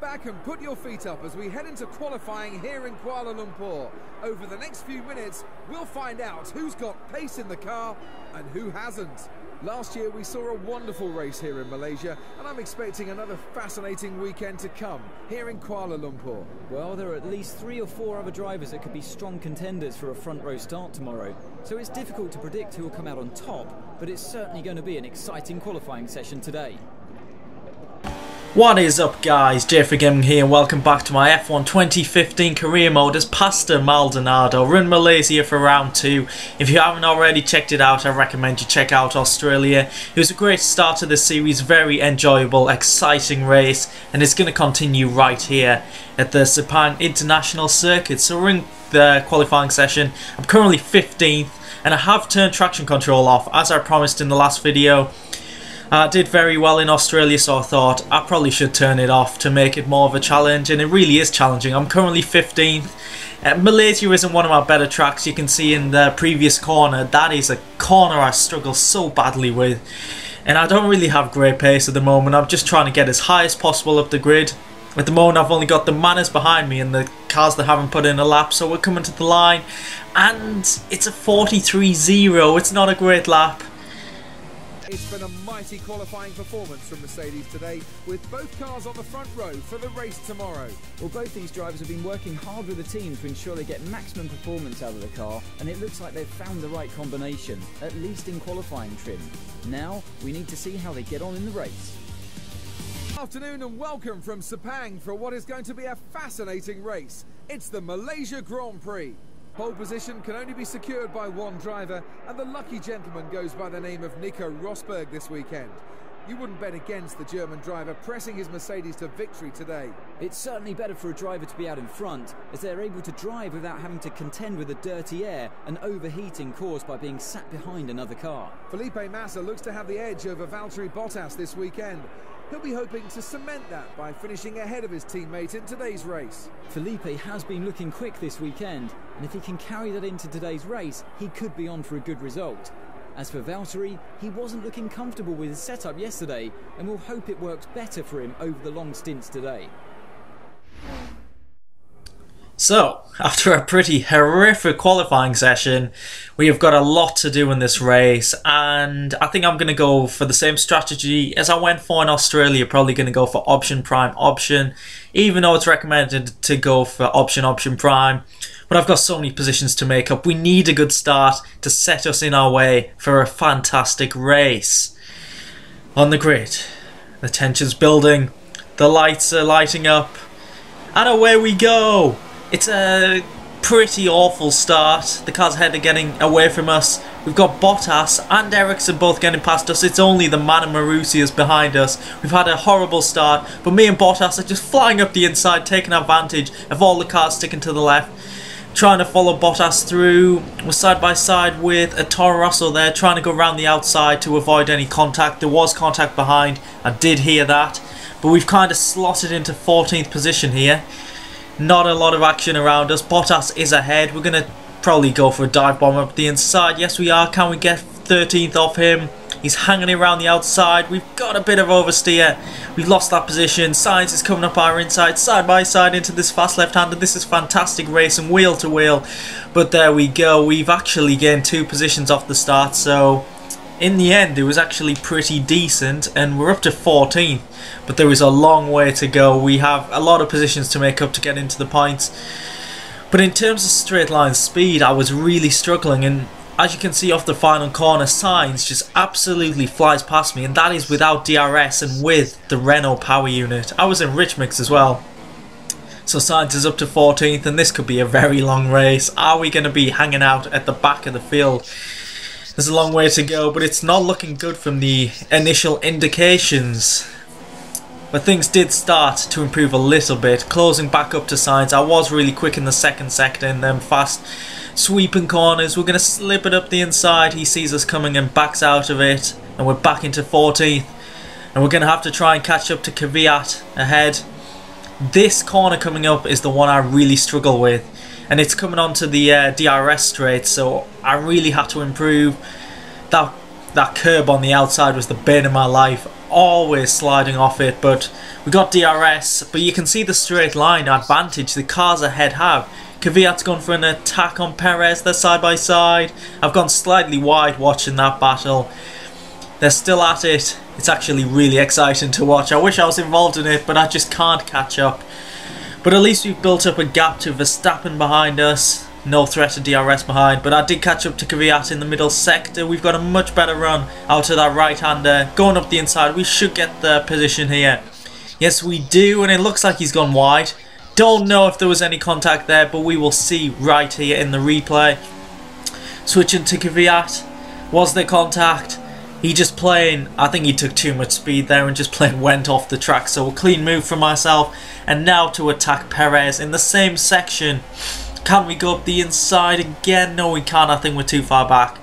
back and put your feet up as we head into qualifying here in Kuala Lumpur. Over the next few minutes, we'll find out who's got pace in the car and who hasn't. Last year we saw a wonderful race here in Malaysia, and I'm expecting another fascinating weekend to come here in Kuala Lumpur. Well, there are at least 3 or 4 other drivers that could be strong contenders for a front row start tomorrow, so it's difficult to predict who will come out on top, but it's certainly going to be an exciting qualifying session today. What is up guys, JayFerGaming here and welcome back to my F1 2015 career mode as Pastor Maldonado. We're in Malaysia for round 2. If you haven't already checked it out, I recommend you check out Australia. It was a great start to the series, very enjoyable, exciting race, and it's going to continue right here at the Sepang International Circuit. So we're in the qualifying session. I'm currently 15th and I have turned traction control off as I promised in the last video. I did very well in Australia, so I thought I probably should turn it off to make it more of a challenge, and it really is challenging. I'm currently 15th. Malaysia isn't one of my better tracks. You can see in the previous corner, that is a corner I struggle so badly with. And I don't really have great pace at the moment. I'm just trying to get as high as possible up the grid. At the moment I've only got the Manners behind me and the cars that haven't put in a lap, so we're coming to the line. And it's a 43.0, it's not a great lap. It's been a mighty qualifying performance from Mercedes today, with both cars on the front row for the race tomorrow. Well, both these drivers have been working hard with the team to ensure they get maximum performance out of the car, and it looks like they've found the right combination, at least in qualifying trim. Now, we need to see how they get on in the race. Afternoon and welcome from Sepang for what is going to be a fascinating race. It's the Malaysia Grand Prix. Pole position can only be secured by one driver, and the lucky gentleman goes by the name of Nico Rosberg this weekend. You wouldn't bet against the German driver pressing his Mercedes to victory today. It's certainly better for a driver to be out in front, as they're able to drive without having to contend with the dirty air and overheating caused by being sat behind another car. Felipe Massa looks to have the edge over Valtteri Bottas this weekend. He'll be hoping to cement that by finishing ahead of his teammate in today's race. Felipe has been looking quick this weekend, and if he can carry that into today's race, he could be on for a good result. As for Valtteri, he wasn't looking comfortable with his setup yesterday, and we'll hope it works better for him over the long stints today. So, after a pretty horrific qualifying session, we have got a lot to do in this race, and I think I'm going to go for the same strategy as I went for in Australia, probably going to go for option, prime, option, even though it's recommended to go for option, option, prime. But I've got so many positions to make up. We need a good start to set us in our way for a fantastic race. On the grid, the tension's building, the lights are lighting up, and away we go! It's a pretty awful start. The cars ahead are getting away from us. We've got Bottas and Ericsson both getting past us. It's only the man and Marusias behind us. We've had a horrible start, but me and Bottas are just flying up the inside, taking advantage of all the cars sticking to the left. Trying to follow Bottas through. We're side by side with a Toro Rosso there, trying to go around the outside to avoid any contact. There was contact behind. I did hear that. But we've kind of slotted into 14th position here. Not a lot of action around us. Bottas is ahead. We're going to probably go for a dive bomb up the inside. Yes, we are. Can we get 13th off him? He's hanging around the outside. We've got a bit of oversteer. We've lost that position. Sainz is coming up our inside, side by side into this fast left-hander. This is fantastic racing, wheel to wheel. But there we go. We've actually gained 2 positions off the start. So in the end, it was actually pretty decent, and we're up to 14th. But there is a long way to go. We have a lot of positions to make up to get into the points. But in terms of straight line speed, I was really struggling, and as you can see off the final corner, Sainz just absolutely flies past me, and that is without DRS and with the Renault power unit. I was in rich mix as well. So Sainz is up to 14th, and this could be a very long race. Are we going to be hanging out at the back of the field? There's a long way to go, but it's not looking good from the initial indications. But things did start to improve a little bit, closing back up to Sainz. I was really quick in the second sector and then fast sweeping corners. We're going to slip it up the inside. He sees us coming and backs out of it, and we're back into 14th. And we're going to have to try and catch up to Kvyat ahead. This corner coming up is the one I really struggle with, and it's coming onto the DRS straight, so I really had to improve. That curb on the outside was the bane of my life. always sliding off it, but we got DRS. But you can see the straight line advantage the cars ahead have. Kvyat's gone for an attack on Perez, they're side by side. I've gone slightly wide watching that battle. They're still at it. It's actually really exciting to watch. I wish I was involved in it, but I just can't catch up. But at least we've built up a gap to Verstappen behind us. No threat of DRS behind, but I did catch up to Kvyat in the middle sector. We've got a much better run out of that right-hander. Going up the inside, we should get the position here. Yes, we do, and it looks like he's gone wide. Don't know if there was any contact there, but we will see right here in the replay. Switching to Kvyat. Was there contact? He just plain, I think he took too much speed there and just plain went off the track. So a clean move from myself. And now to attack Perez in the same section. Can we go up the inside again? No, we can't. I think we're too far back.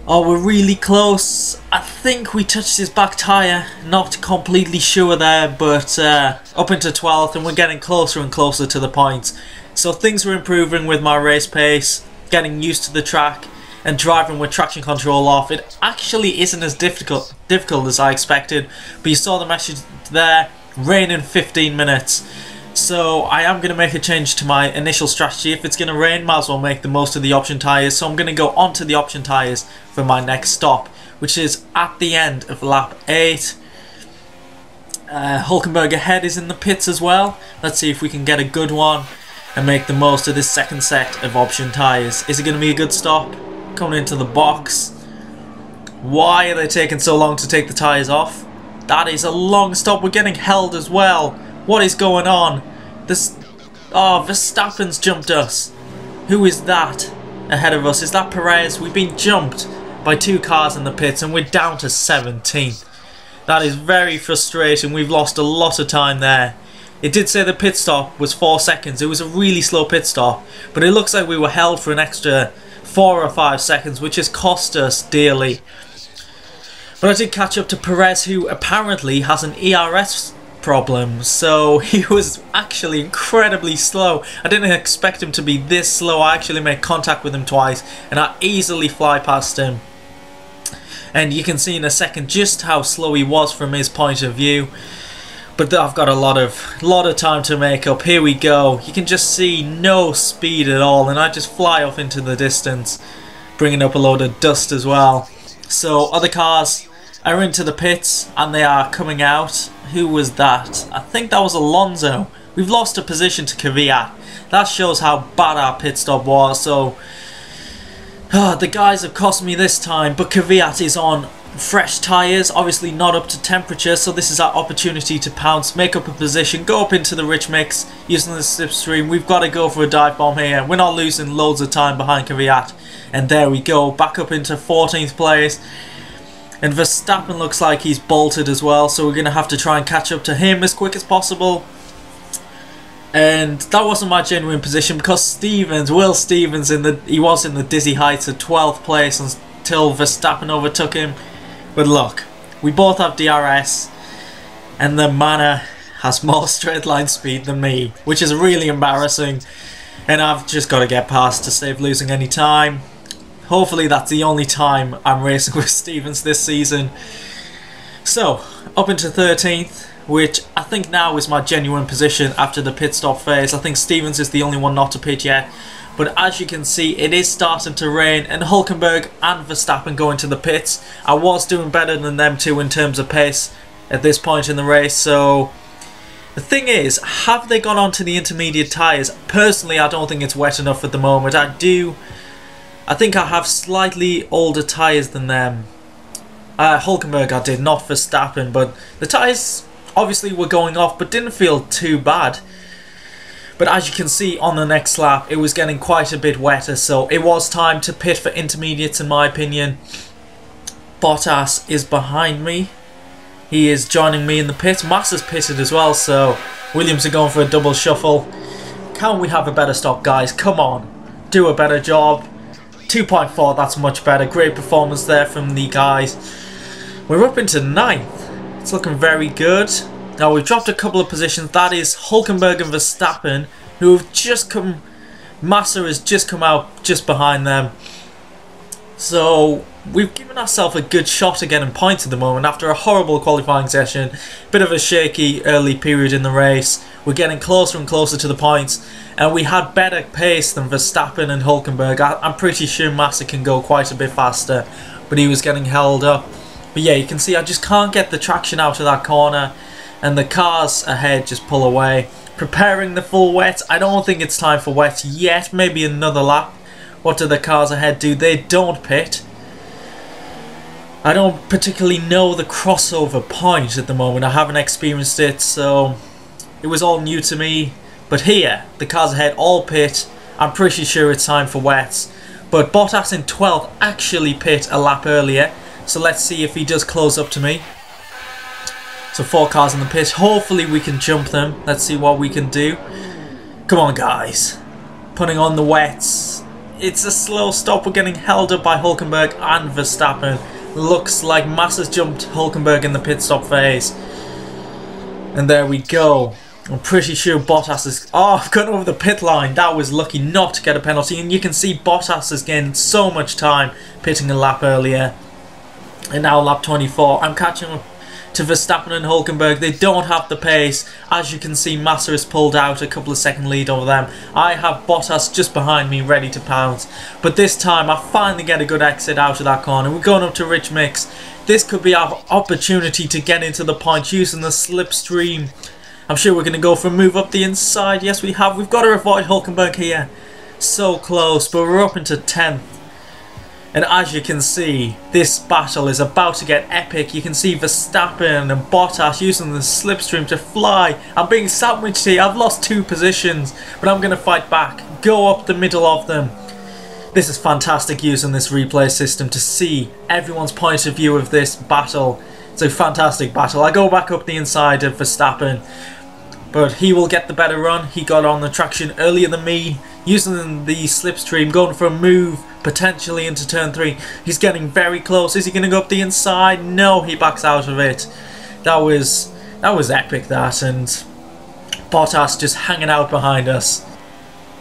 Oh, we're really close. I think we touched his back tyre. Not completely sure there, but up into 12th, and we're getting closer and closer to the points. So things are improving with my race pace, getting used to the track, and driving with traction control off. It actually isn't as difficult as I expected, but you saw the message there, rain in 15 minutes. So I am going to make a change to my initial strategy. If it's going to rain, might as well make the most of the option tyres. So I'm going to go onto the option tyres for my next stop, which is at the end of lap 8. Hulkenberg ahead is in the pits as well. Let's see if we can get a good one and make the most of this second set of option tyres. Is it going to be a good stop? Coming into the box. Why are they taking so long to take the tyres off? That is a long stop. We're getting held as well. What is going on? Verstappen's jumped us. Who is that ahead of us? Is that Perez? We've been jumped by 2 cars in the pits and we're down to 17th. That is very frustrating. We've lost a lot of time there. It did say the pit stop was 4 seconds. It was a really slow pit stop, but it looks like we were held for an extra 4 or 5 seconds, which has cost us dearly. But I did catch up to Perez, who apparently has an ERS problem, so he was actually incredibly slow. I didn't expect him to be this slow. I actually made contact with him twice and I easily fly past him. And you can see in a second just how slow he was from his point of view. But I've got a lot of time to make up. Here we go. You can just see no speed at all, and I just fly off into the distance, bringing up a load of dust as well. So other cars are into the pits and they are coming out. Who was that? I think that was Alonso. We've lost a position to Kvyat. That shows how bad our pit stop was. So the guys have cost me this time, but Kvyat is on fresh tyres, obviously not up to temperature, so this is our opportunity to pounce, make up a position, go up into the rich mix using the slipstream. We've got to go for a dive bomb here. We're not losing loads of time behind Kvyat. And there we go, back up into 14th place. And Verstappen looks like he's bolted as well, so we're going to have to try and catch up to him as quick as possible. And that wasn't my genuine position because Will Stevens, he was in the dizzy heights of 12th place until Verstappen overtook him. But look, we both have DRS and the Manor has more straight line speed than me, which is really embarrassing. And I've just got to get past to save losing any time. Hopefully that's the only time I'm racing with Stevens this season. So, up into 13th, which I think now is my genuine position after the pit stop phase. I think Stevens is the only one not to pit yet. But as you can see, it is starting to rain and Hulkenberg and Verstappen go into the pits. I was doing better than them two in terms of pace at this point in the race. So the thing is, have they gone on to the intermediate tyres? Personally, I don't think it's wet enough at the moment. I think I have slightly older tyres than them. Hulkenberg I did, not Verstappen, but the tyres obviously were going off but didn't feel too bad. But as you can see on the next lap, it was getting quite a bit wetter, so it was time to pit for intermediates in my opinion. Bottas is behind me. He is joining me in the pit. Massa's pitted as well, so Williams are going for a double shuffle. Can we have a better stop, guys? Come on, do a better job. 2.4, that's much better. Great performance there from the guys. We're up into 9th. It's looking very good. Now we've dropped a couple of positions. That is Hulkenberg and Verstappen, who have just come. Massa has just come out just behind them. So we've given ourselves a good shot at getting points at the moment after a horrible qualifying session. Bit of a shaky early period in the race. We're getting closer and closer to the points, and we had better pace than Verstappen and Hulkenberg. I'm pretty sure Massa can go quite a bit faster, but he was getting held up. But yeah, you can see I just can't get the traction out of that corner, and the cars ahead just pull away. Preparing the full wet. I don't think it's time for wet yet. Maybe another lap. What do the cars ahead do? They don't pit. I don't particularly know the crossover point at the moment. I haven't experienced it, so it was all new to me. But here, the cars ahead all pit. I'm pretty sure it's time for wets. But Bottas in 12th actually pit a lap earlier. So let's see if he does close up to me. So 4 cars in the pit. Hopefully we can jump them. Let's see what we can do. Come on, guys. Putting on the wets. It's a slow stop. We're getting held up by Hulkenberg and Verstappen. Looks like Massa's jumped Hulkenberg in the pit stop phase. And there we go. I'm pretty sure Bottas is... Oh, I've gone over the pit line. That was lucky not to get a penalty. And you can see Bottas has gained so much time pitting a lap earlier. And now lap 24. I'm catching up to Verstappen and Hulkenberg. They don't have the pace. As you can see, Massa has pulled out a couple of second lead over them. I have Bottas just behind me ready to pounce. But this time I finally get a good exit out of that corner. We're going up to Rich Mix. This could be our opportunity to get into the point using the slipstream. I'm sure we're going to go for a move up the inside. Yes, we have. We've got to avoid Hulkenberg here. So close, but we're up into 10th. And as you can see, this battle is about to get epic. You can see Verstappen and Bottas using the slipstream to fly. I'm being sandwiched here. I've lost 2 positions, but I'm going to fight back. Go up the middle of them. This is fantastic using this replay system to see everyone's point of view of this battle. It's a fantastic battle. I go back up the inside of Verstappen, but he will get the better run. He got on the traction earlier than me, using the slipstream, going for a move potentially into turn 3. He's getting very close. Is he going to go up the inside? No, he backs out of it. That was epic, that, and Bottas just hanging out behind us.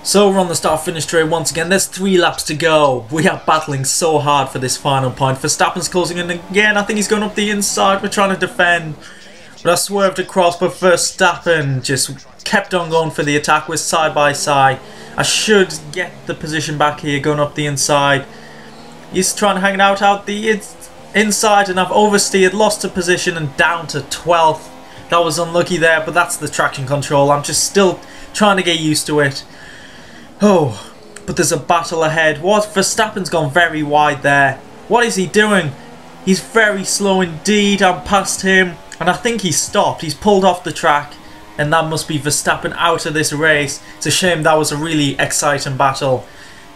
So we're on the start-finish straight once again. There's 3 laps to go. We are battling so hard for this final point. Verstappen's closing in again. I think he's going up the inside. We're trying to defend. But I swerved across, but Verstappen just kept on going for the attack. We're side by side. I should get the position back here, going up the inside. He's trying to hang it out the inside, and I've oversteered, lost a position, and down to 12th. That was unlucky there, but that's the traction control. I'm just still trying to get used to it. Oh, but there's a battle ahead. What? Verstappen's gone very wide there. What is he doing? He's very slow indeed. I'm past him, and I think he's stopped. He's pulled off the track, and that must be Verstappen out of this race. It's a shame. That was a really exciting battle,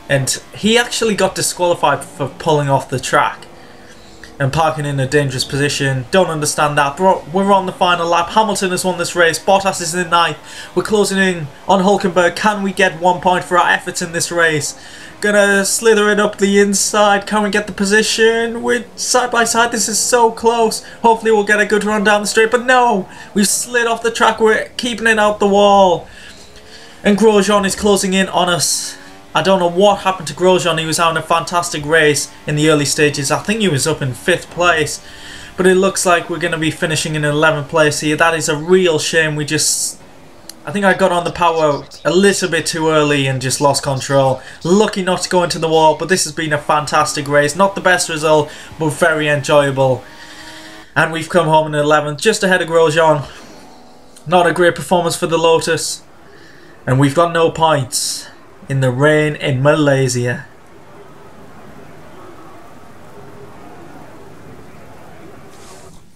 and he actually got disqualified for pulling off the track and parking in a dangerous position. Don't understand that. We're on the final lap. Hamilton has won this race. Bottas is in 9th. We're closing in on Hulkenberg. Can we get 1 point for our efforts in this race? Gonna slither it up the inside. Can we get the position? We're side by side. This is so close. Hopefully we'll get a good run down the straight. But no! We've slid off the track. We're keeping it out the wall. And Grosjean is closing in on us. I don't know what happened to Grosjean. He was having a fantastic race in the early stages. I think he was up in 5th place. But it looks like we're going to be finishing in 11th place here. That is a real shame. I think I got on the power a little bit too early and just lost control. Lucky not to go into the wall, but this has been a fantastic race. Not the best result, but very enjoyable. And we've come home in 11th, just ahead of Grosjean. Not a great performance for the Lotus. And we've got no points in the rain in Malaysia.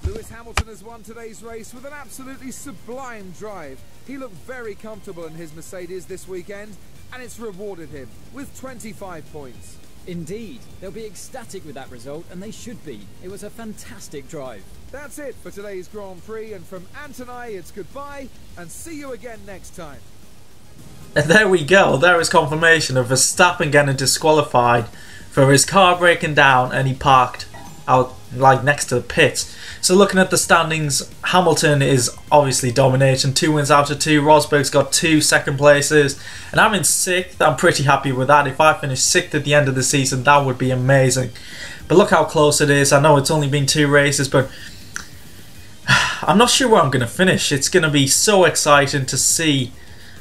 Lewis Hamilton has won today's race with an absolutely sublime drive. He looked very comfortable in his Mercedes this weekend, and it's rewarded him with 25 points. Indeed, they'll be ecstatic with that result, and they should be. It was a fantastic drive. That's it for today's Grand Prix, and from Ant and I, it's goodbye, and see you again next time. And there we go. There is confirmation of Verstappen getting disqualified for his car breaking down, and he parked out like next to the pits. So looking at the standings, Hamilton is obviously dominating, 2 wins out of 2. Rosberg's got 2 second places, and I'm in 6th. I'm pretty happy with that. If I finish 6th at the end of the season, that would be amazing. But look how close it is. I know it's only been 2 races, but I'm not sure where I'm going to finish. It's going to be so exciting to see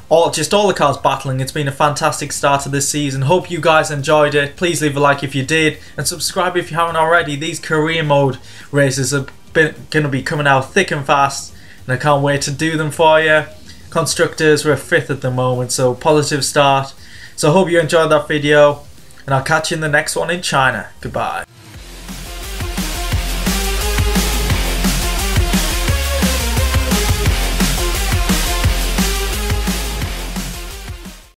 all the cars battling. It's been a fantastic start to this season. Hope you guys enjoyed it. Please leave a like if you did, and subscribe if you haven't already. These career mode races are going to be coming out thick and fast, and I can't wait to do them for you. Constructors, we're 5th at the moment, so positive start. So I hope you enjoyed that video, and I'll catch you in the next one in China. Goodbye.